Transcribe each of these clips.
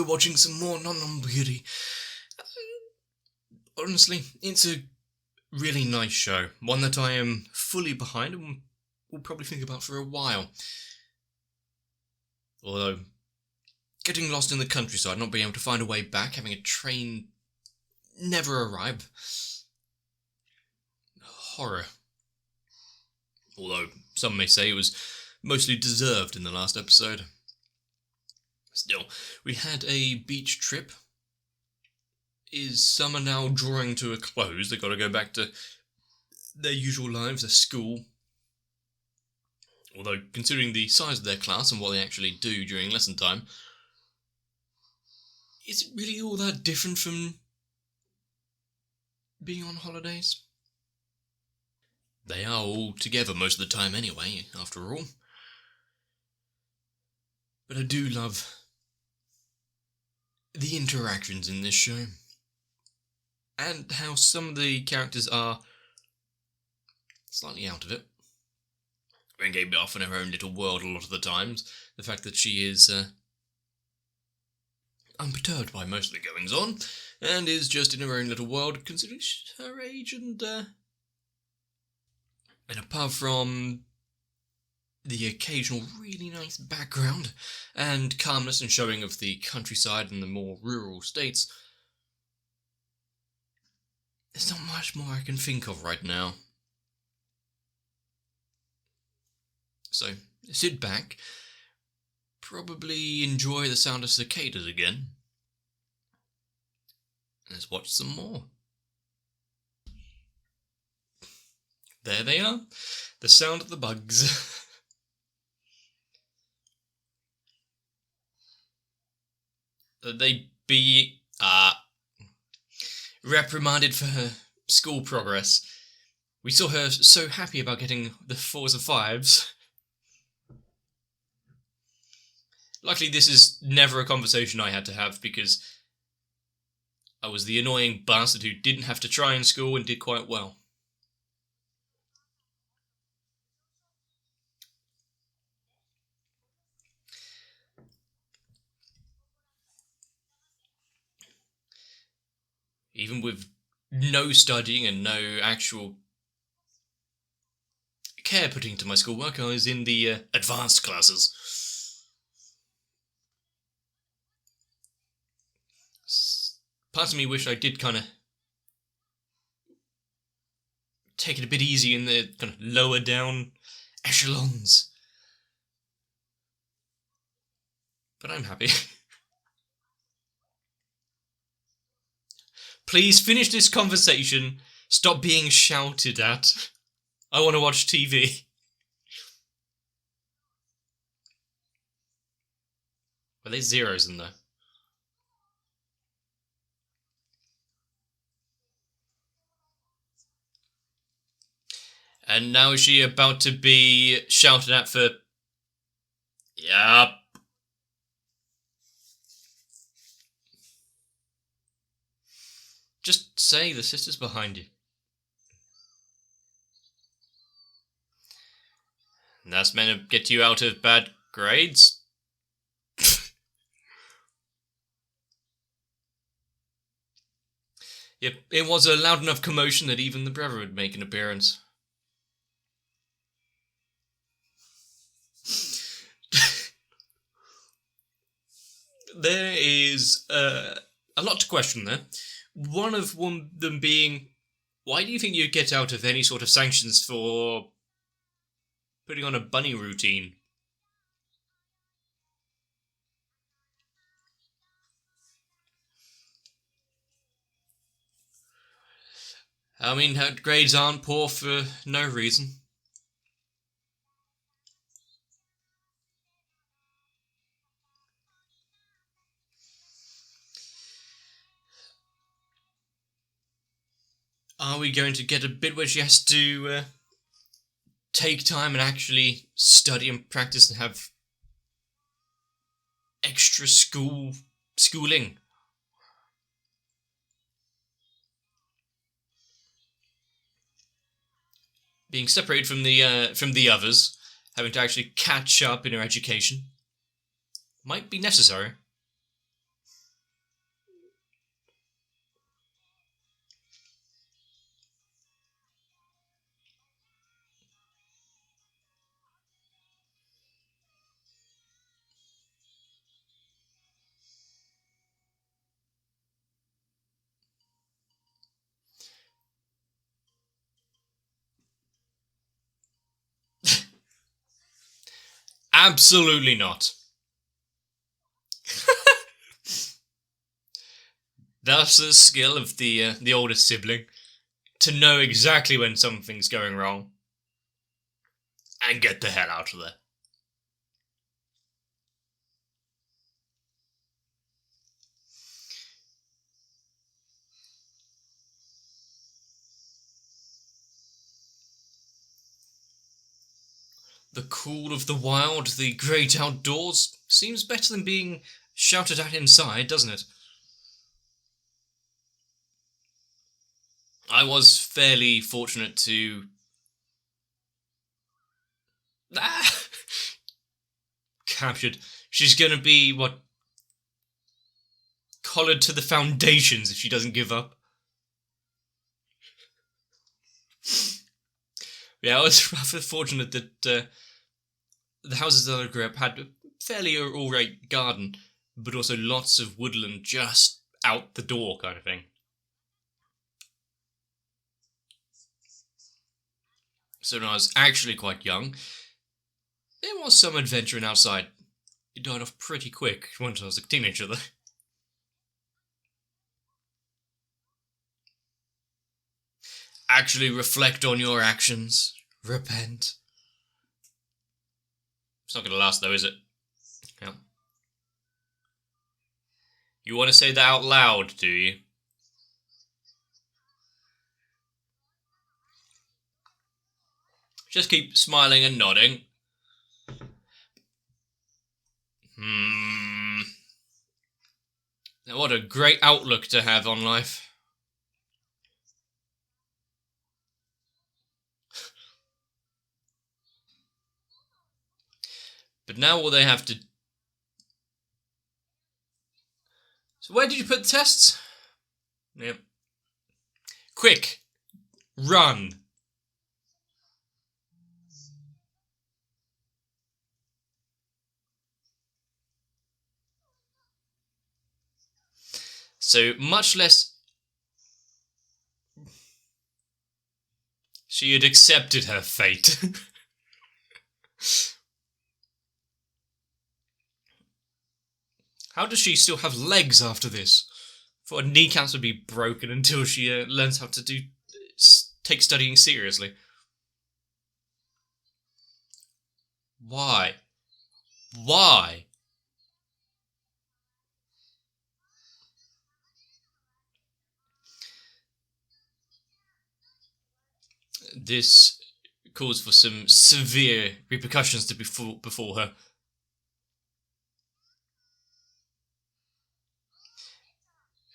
we're watching some more Non Beauty. Honestly, it's a really nice show. One that I am fully behind and will probably think about for a while. Although, getting lost in the countryside, not being able to find a way back, having a train never arrive. Horror. Although, some may say it was mostly deserved in the last episode. Still, we had a beach trip. Is summer now drawing to a close? They've got to go back to their usual lives, their school. Although, considering the size of their class and what they actually do during lesson time, is it really all that different from being on holidays? They are all together most of the time anyway, after all. But I do love the interactions in this show. And how some of the characters are slightly out of it. Rengae off in her own little world a lot of the times. The fact that she is unperturbed by most of the goings on, and is just in her own little world, considering her age and apart from the occasional really nice background and calmness and showing of the countryside and the more rural states, there's not much more I can think of right now. So, sit back, probably enjoy the sound of cicadas again, and let's watch some more. There they are, the sound of the bugs. They be reprimanded for her school progress. We saw her so happy about getting the 4s and 5s. Luckily, this is never a conversation I had to have because I was the annoying bastard who didn't have to try in school and did quite well. Even with no studying and no actual care putting into my schoolwork, I was in the advanced classes. Part of me wished I did kind of take it a bit easy in the kind of lower down echelons. But I'm happy. Please finish this conversation. Stop being shouted at. I want to watch TV. Are there zeros in there? And now is she about to be shouted at for... Yup. Just say the sister's behind you. And that's meant to get you out of bad grades? Yep, it was a loud enough commotion that even the brother would make an appearance. There is a lot to question there. One of them being, why do you think you'd get out of any sort of sanctions for putting on a bunny routine? I mean, her grades aren't poor for no reason. Are we going to get a bit where she has to take time and actually study and practice and have extra schooling? Being separated from the others, having to actually catch up in her education, might be necessary. Absolutely not. That's the skill of the oldest sibling, to know exactly when something's going wrong and get the hell out of there. The cool of the wild, the great outdoors, seems better than being shouted at inside, doesn't it? I was fairly fortunate to... Captured. She's gonna be, collared to the foundations if she doesn't give up. Yeah, I was rather fortunate that the houses that I grew up had a fairly alright garden, but also lots of woodland just out the door kind of thing. So when I was actually quite young, there was some adventuring outside. It died off pretty quick once I was a teenager, though. Actually reflect on your actions. Repent. It's not going to last, though, is it? Yeah. You want to say that out loud, do you? Just keep smiling and nodding. Now, what a great outlook to have on life. But now all they have to... So where did you put the tests? Yep. Quick! Run! So, much less... She had accepted her fate. How does she still have legs after this? I thought her kneecaps would be broken until she learns how to take studying seriously. Why? Why? This calls for some severe repercussions to befall her.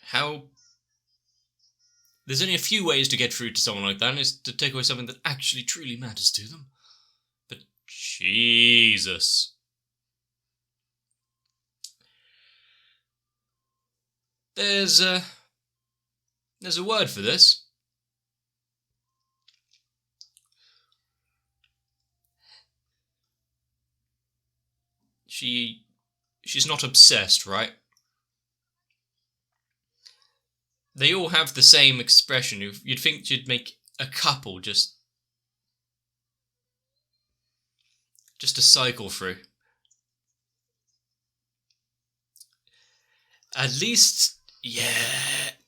How... There's only a few ways to get through to someone like that, and it's to take away something that actually truly matters to them. But Jesus. There's a word for this. She's not obsessed, right? They all have the same expression. You'd think you'd make a couple just to cycle through. At least, yeah,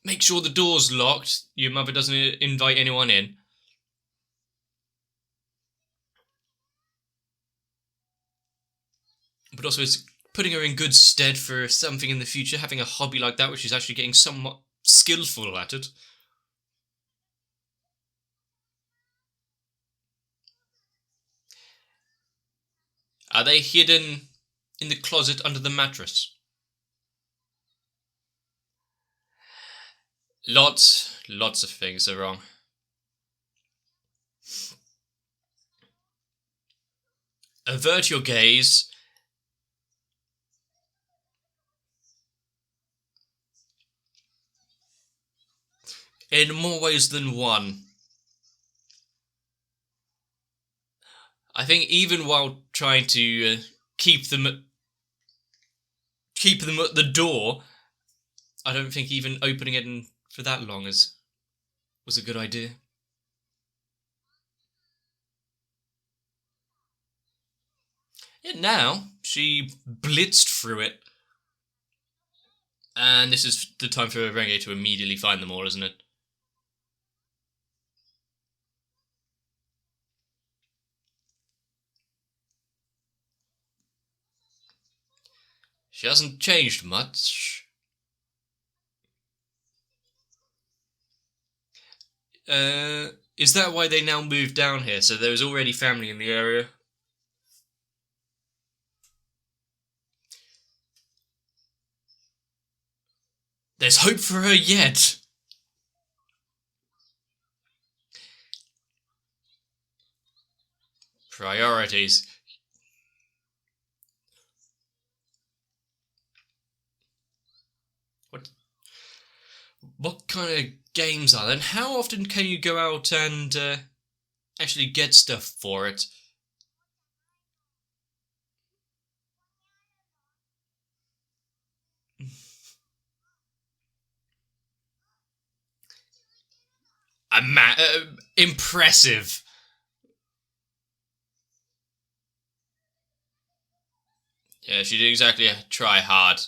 make sure the door's locked. Your mother doesn't invite anyone in. But also, it's putting her in good stead for something in the future, having a hobby like that, where she's actually getting somewhat skillful at it. Are they hidden in the closet under the mattress? Lots of things are wrong. Avert your gaze. In more ways than one. I think even while trying to keep them at the door, I don't think even opening it for that long was a good idea. And now she blitzed through it. And this is the time for Renge to immediately find them all, isn't it? She hasn't changed much. Is that why they now moved down here? So there was already family in the area? There's hope for her yet! Priorities. What kind of games are there? And how often can you go out and actually get stuff for it? Impressive. Yeah, she didn't exactly try hard.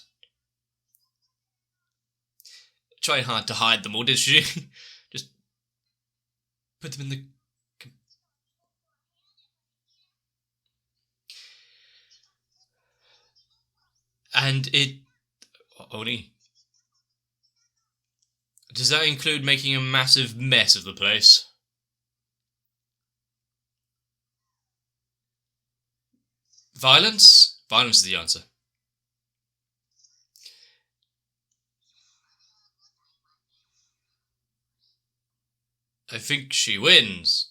Trying hard to hide them all, did she? Just put them in the... And it... Oni. Does that include making a massive mess of the place? Violence? Violence is the answer. I think she wins.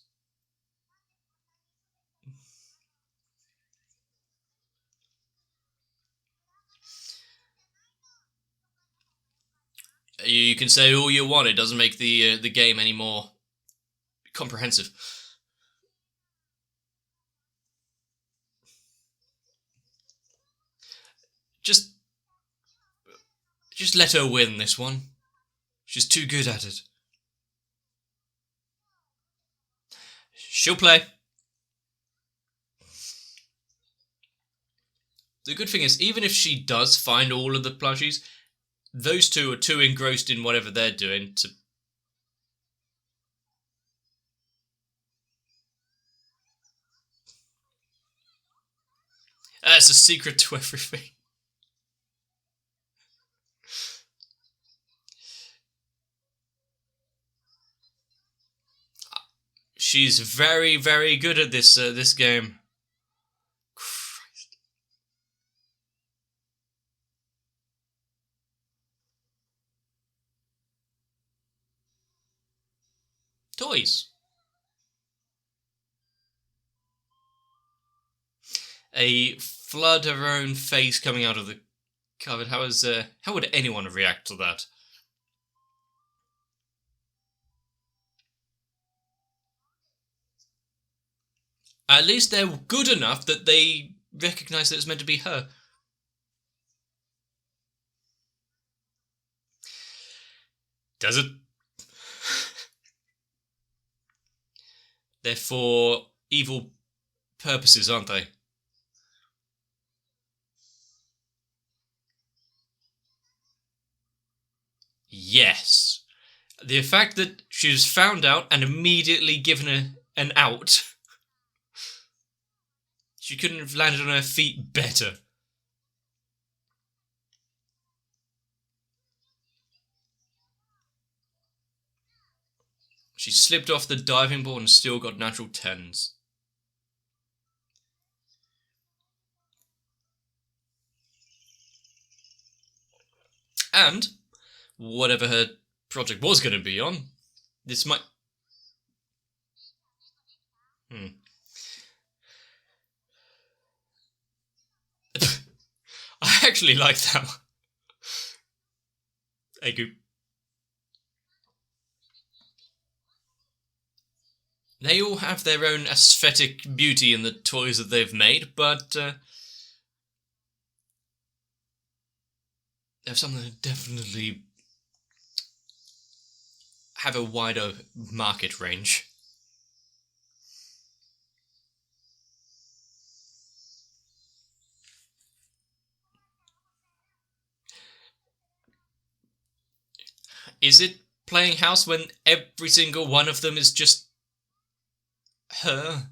You can say all you want, it doesn't make the game any more comprehensive. Just let her win this one. She's too good at it. She'll play. The good thing is, even if she does find all of the plushies, those two are too engrossed in whatever they're doing to... That's a secret to everything. She's very, very good at this this game. Christ. Toys. A flood of her own face coming out of the cupboard. How would anyone react to that? At least they're good enough that they recognise that it's meant to be her. Does it? They're for evil purposes, aren't they? Yes. The fact that she was found out and immediately given an out. She couldn't have landed on her feet better. She slipped off the diving board and still got natural 10s. And whatever her project was going to be on, this might... I actually like that one. Hey, Goop. They all have their own aesthetic beauty in the toys that they've made, but they have something that definitely have a wider market range. Is it playing house when every single one of them is just her?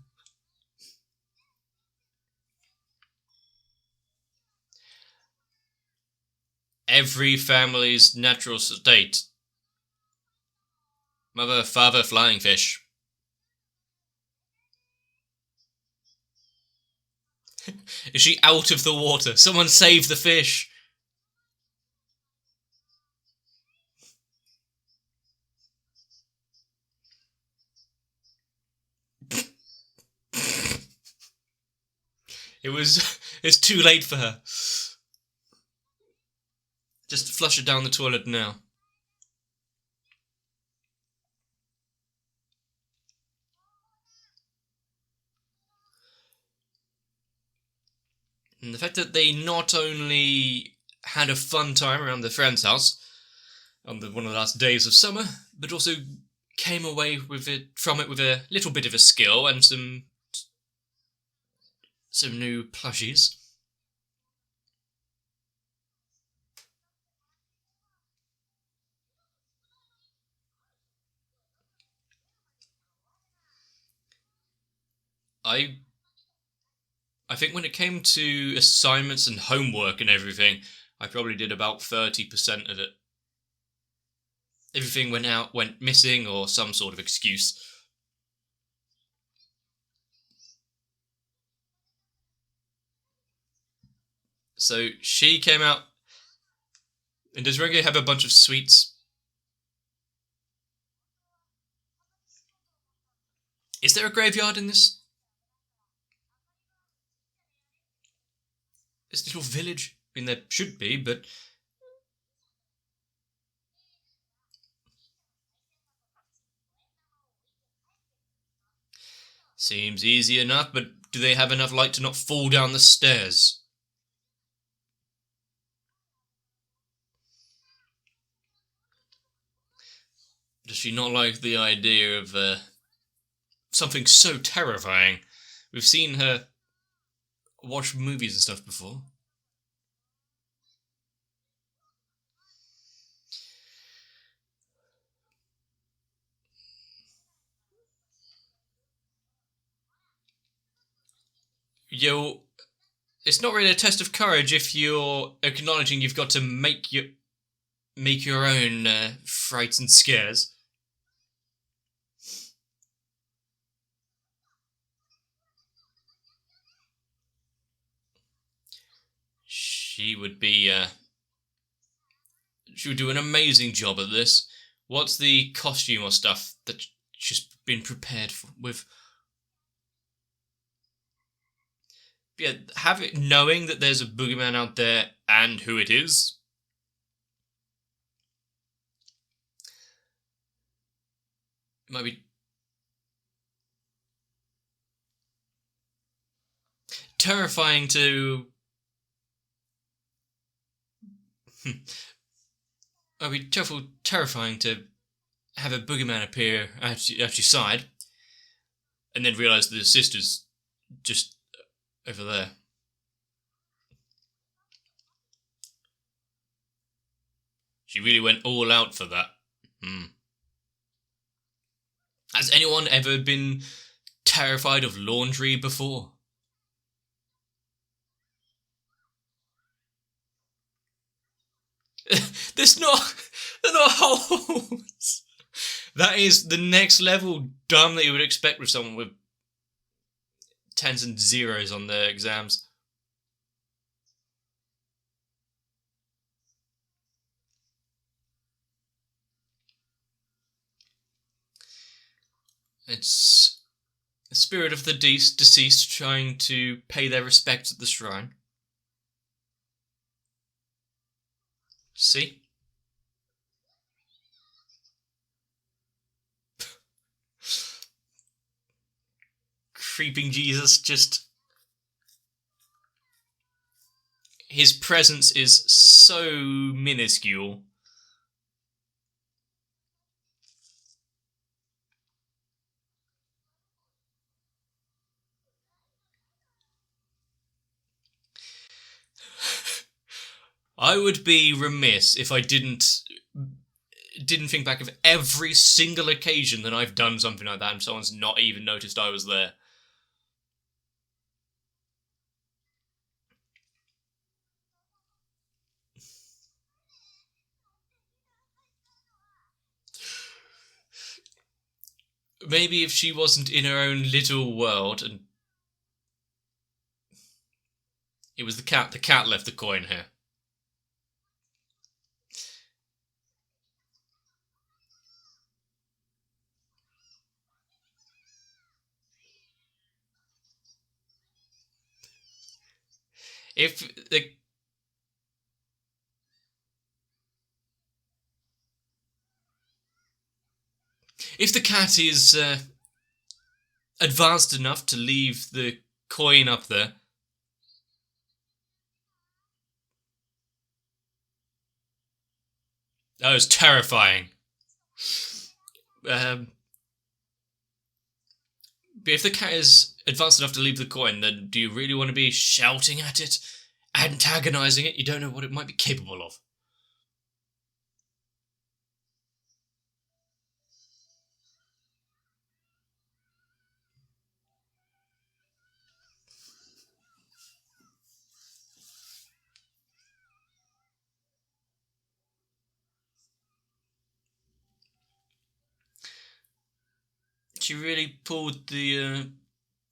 Every family's natural state. Mother, father, flying fish. Is she out of the water? Someone save the fish! It's too late for her. Just flush her down the toilet now. And the fact that they not only had a fun time around their friend's house on one of the last days of summer, but also came away from it with a little bit of a skill and some new plushies. I think when it came to assignments and homework and everything, I probably did about 30% of it. Everything went missing or some sort of excuse. So she came out. And does Renge have a bunch of sweets? Is there a graveyard in this little village? I mean, there should be, but seems easy enough, but do they have enough light to not fall down the stairs? Does she not like the idea of something so terrifying? We've seen her watch movies and stuff before. It's not really a test of courage if you're acknowledging you've got to make your own frights and scares. She would do an amazing job at this. What's the costume or stuff that she's been prepared with? Yeah, knowing that there's a boogeyman out there and who it is. It might be terrifying to. It'd be terrifying to have a boogeyman appear at your side, and then realise that the sister's just over there. She really went all out for that. Has anyone ever been terrified of laundry before? They're not holes. That is the next level dumb that you would expect with someone with 10s and 0s on their exams. It's the spirit of the deceased trying to pay their respects at the shrine. See? Creeping Jesus just... His presence is so minuscule. I would be remiss if I didn't didn't think back of every single occasion that I've done something like that and someone's not even noticed I was there. Maybe if she wasn't in her own little world and... It was the cat. The cat left the coin here. If the... If the cat is advanced enough to leave the coin up there... That was terrifying. But if the cat is advanced enough to leave the coin, then do you really want to be shouting at it? Antagonizing it? You don't know what it might be capable of. She really pulled the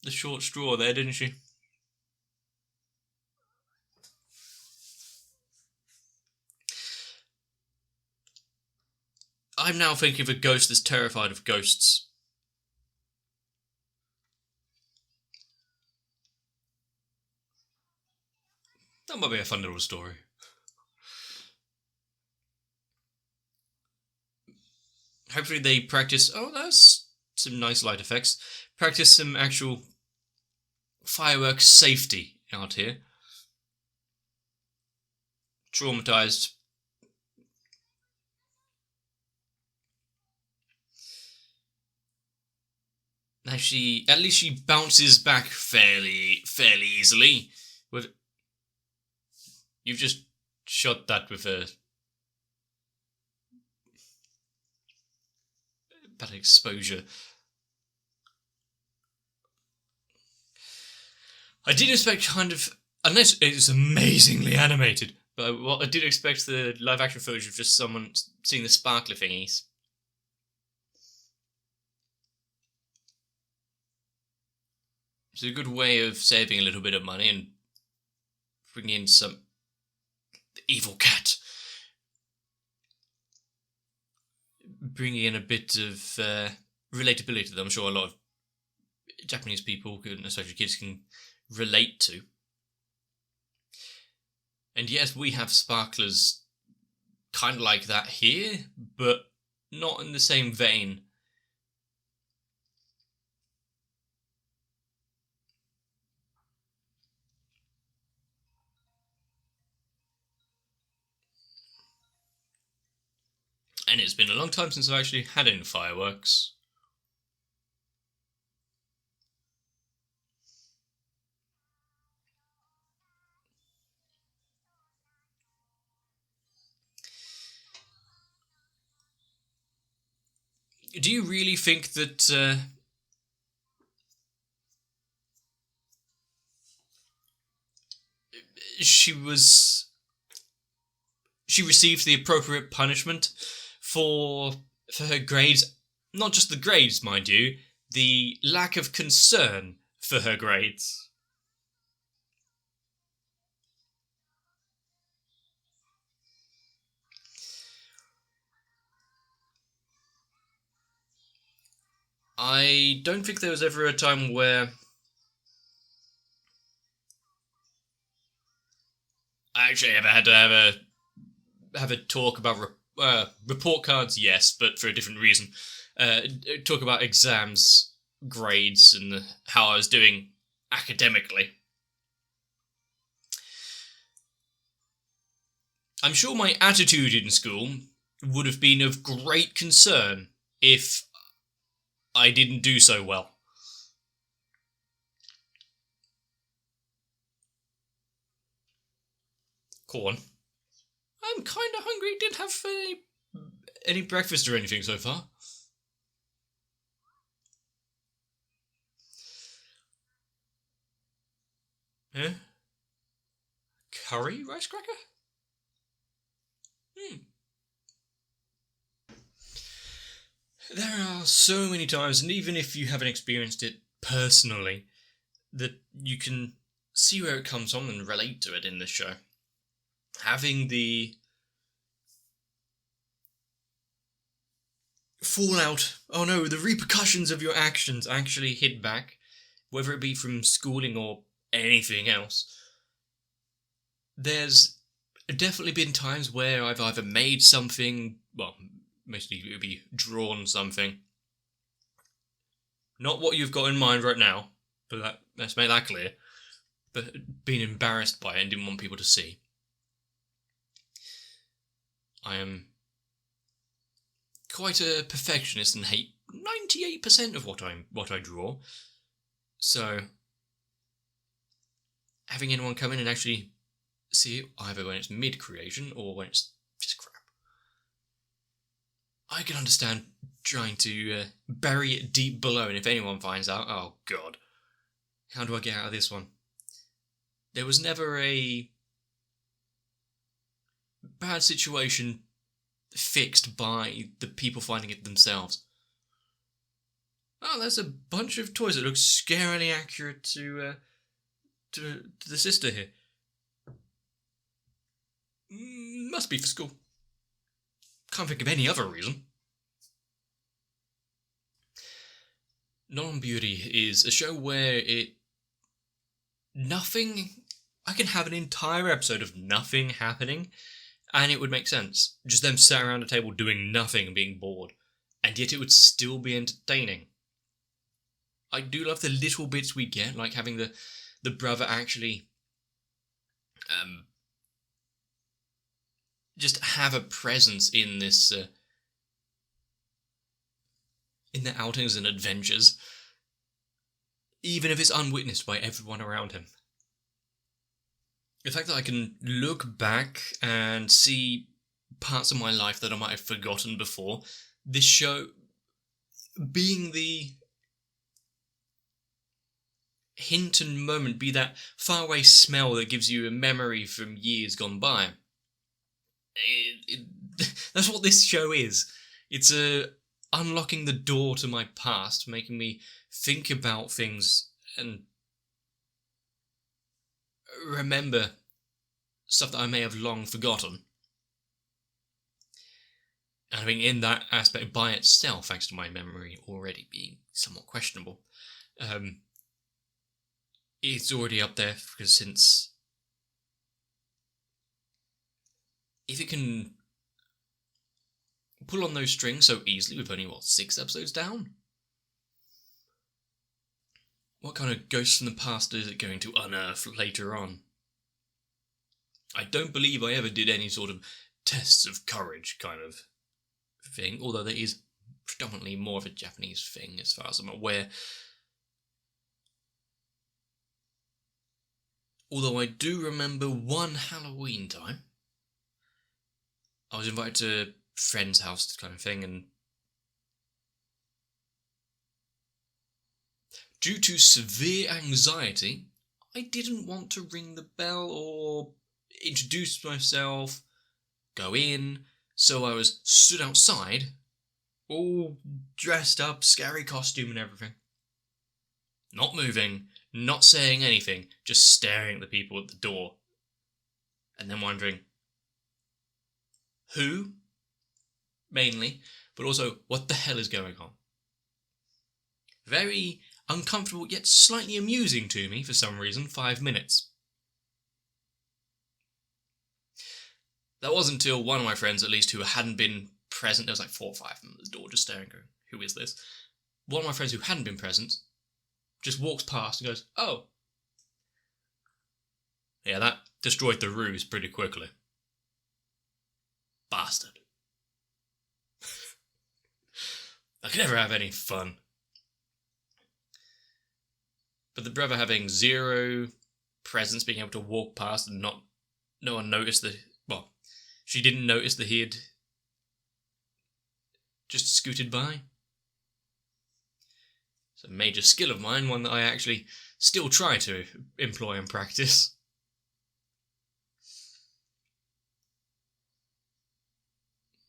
short straw there, didn't she? I'm now thinking of a ghost that's terrified of ghosts. That might be a fun little story. Hopefully they practice... Oh, that's some nice light effects. Practice some actual fireworks safety out here. Traumatized. Now at least she bounces back fairly easily. But you've just shot that with a bad exposure. I did expect kind of, unless it is amazingly animated, but I did expect the live action footage of just someone seeing the sparkler thingies. It's a good way of saving a little bit of money and bringing in some... The evil cat. Bringing in a bit of relatability that I'm sure a lot of Japanese people, and especially kids, can relate to. And yes, we have sparklers kind of like that here, but not in the same vein. And it's been a long time since I've actually had any fireworks. Do you really think that she received the appropriate punishment for her grades? Not just the grades, mind you, the lack of concern for her grades. I don't think there was ever a time where I actually ever had to have a talk about report cards, yes, but for a different reason. Talk about exams, grades, and how I was doing academically. I'm sure my attitude in school would have been of great concern if I didn't do so well. Corn. I'm kind of hungry. Did have Any breakfast or anything so far? Huh? Curry rice cracker? There are so many times, and even if you haven't experienced it personally, that you can see where it comes from and relate to it in this show. Having the fallout, the repercussions of your actions actually hit back, whether it be from schooling or anything else. There's definitely been times where I've either made something, well, mostly it would be drawn something. Not what you've got in mind right now, but let's make that clear. But being embarrassed by it and didn't want people to see. I am quite a perfectionist and hate 98% of what I draw. So having anyone come in and actually see it, either when it's mid-creation or when it's just crap, I can understand trying to bury it deep below, and if anyone finds out, oh god, how do I get out of this one? There was never a bad situation fixed by the people finding it themselves. Oh, there's a bunch of toys that look scarily accurate to the sister here. Must be for school. Can't think of any other reason. Non-Beauty is a show where I can have an entire episode of nothing happening, and it would make sense. Just them sat around a table doing nothing and being bored, and yet it would still be entertaining. I do love the little bits we get, like having the brother actually just have a presence in this in their outings and adventures, even if it's unwitnessed by everyone around him. The fact that I can look back and see parts of my life that I might have forgotten before, this show being the hint and moment, be that faraway smell that gives you a memory from years gone by. That's what this show is. It's unlocking the door to my past, making me think about things and remember stuff that I may have long forgotten. And I think in that aspect by itself, thanks to my memory already being somewhat questionable, it's already up there, because since if it can pull on those strings so easily with only, 6 episodes down? What kind of ghosts from the past is it going to unearth later on? I don't believe I ever did any sort of tests of courage kind of thing, although that is predominantly more of a Japanese thing as far as I'm aware. Although I do remember one Halloween time, I was invited to a friend's house kind of thing, and due to severe anxiety, I didn't want to ring the bell or introduce myself, go in, so I was stood outside, all dressed up, scary costume and everything. Not moving, not saying anything, just staring at the people at the door. And then wondering, who? Mainly, but also, what the hell is going on? Very uncomfortable, yet slightly amusing to me for some reason, 5 minutes. That wasn't until one of my friends, at least, who hadn't been present, there was 4 or 5 of them at the door just staring, going, who is this? One of my friends who hadn't been present just walks past and goes, oh. Yeah, that destroyed the ruse pretty quickly. Bastard. I could never have any fun. But the brother having zero presence, being able to walk past and no one noticed that, she didn't notice that he had just scooted by. It's a major skill of mine, one that I actually still try to employ and practice.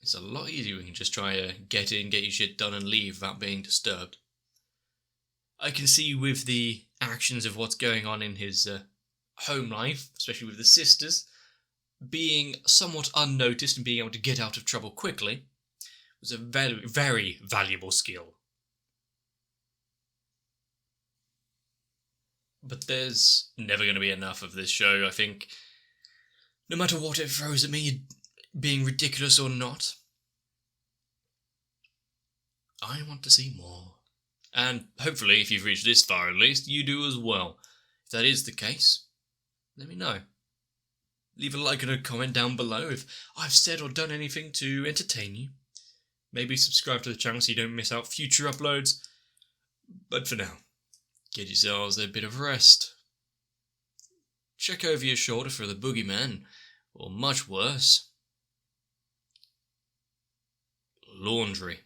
It's a lot easier when you can just try to get in, get your shit done and leave without being disturbed. I can see with the actions of what's going on in his home life, especially with the sisters, being somewhat unnoticed and being able to get out of trouble quickly was a very, very valuable skill. But there's never going to be enough of this show, I think. No matter what it throws at me, being ridiculous or not, I want to see more. And hopefully, if you've reached this far at least, you do as well. If that is the case, let me know. Leave a like and a comment down below if I've said or done anything to entertain you. Maybe subscribe to the channel so you don't miss out future uploads. But for now, get yourselves a bit of rest. Check over your shoulder for the boogeyman, or much worse, laundry.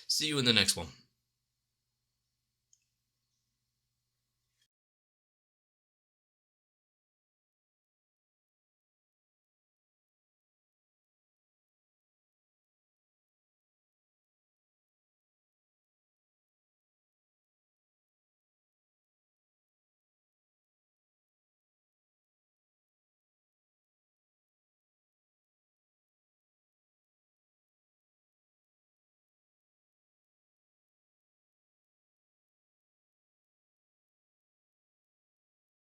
See you in the next one.